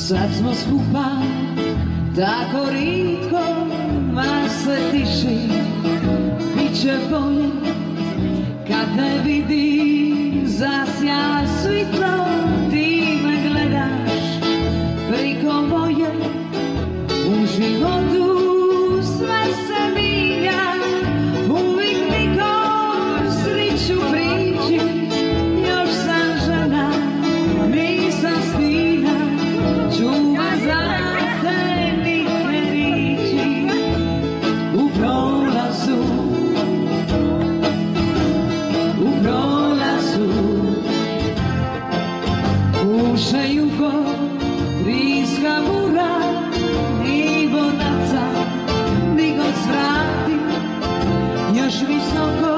Sad smo skupa, tako ritko, ma sve tiši. Biće bolje, kad te vidim, zasjala svitlo. Ti me gledaš, priko moje, u životu sve se minja. Uvijek nikom sriću priđi, još sam žena, nisam stina. Čuva za te nitke riči, u prolazu, puše jugo, triska mura i vodaca, ni god svrati, još visoko.